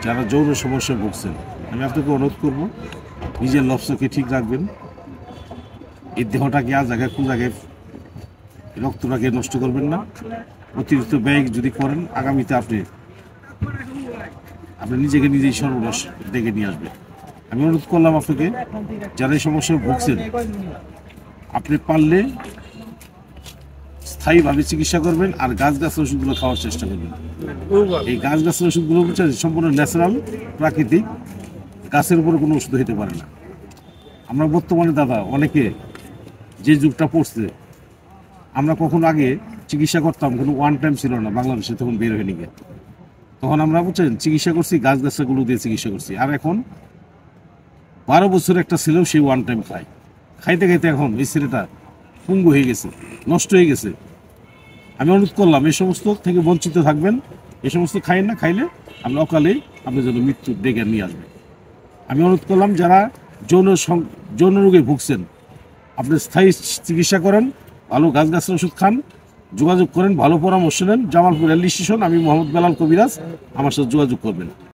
যারা যৌন সমস্যায় ভুগছেন, আমি আপনাকে অনুরোধ করব নিজের লক্ষ্যকে ঠিক রাখবেন। এই দেহটাকে আর জায়গায় কোন জায়গায় রক্তটাকে নষ্ট করবেন না। অতিরিক্ত ব্যয় যদি করেন আগামীতে আপনি নিজেকে নিজেই সর্বনাশ ডেকে নিয়ে আসবেন। আমি অনুরোধ করলাম আপনাকে, যারা এই সমস্যায় ভুগছেন, আপনি পারলে স্থায়ীভাবে চিকিৎসা করবেন আর গাছের ওষুধগুলো খাওয়ার চেষ্টা করবেন। এই গাছের ওষুধগুলো সম্পূর্ণ ন্যাচারাল, প্রাকৃতিক, গাছের উপরে কোনো ওষুধ হতে পারে না। আমরা বর্তমানে দাদা অনেকে যে যুগটা পড়ছে, আমরা কখনো আগে চিকিৎসা করতাম, কোনো ওয়ান টাইম ছিল না বাংলাদেশে, তখন বের হয়ে নিয়ে তখন আমরা বুঝছেন চিকিৎসা করছি, গাছগুলো দিয়ে চিকিৎসা করছি। আর এখন 12 বছর একটা ছেলেও সেই ওয়ান টাইম খায়, খাইতে খাইতে এখন এই ছেলেটা পঙ্গু হয়ে গেছে, নষ্ট হয়ে গেছে। আমি অনুরোধ করলাম এই সমস্ত থেকে বঞ্চিত থাকবেন, এই সমস্ত খাইয়েন না, খাইলে আপনি অকালেই আপনার জন্য মৃত্যু ডেকে নিয়ে আসবে। আমি অনুরোধ করলাম যারা যৌন রোগে ভুগছেন, আপনি স্থায়ী চিকিৎসা করেন, ভালো গাছের ওষুধ খান, যোগাযোগ করেন, ভালো পরামর্শ নেন। জামালপুর রেল স্টেশন, আমি মোহাম্মদ বেলাল কবিরাজ, আমার সাথে যোগাযোগ করবেন।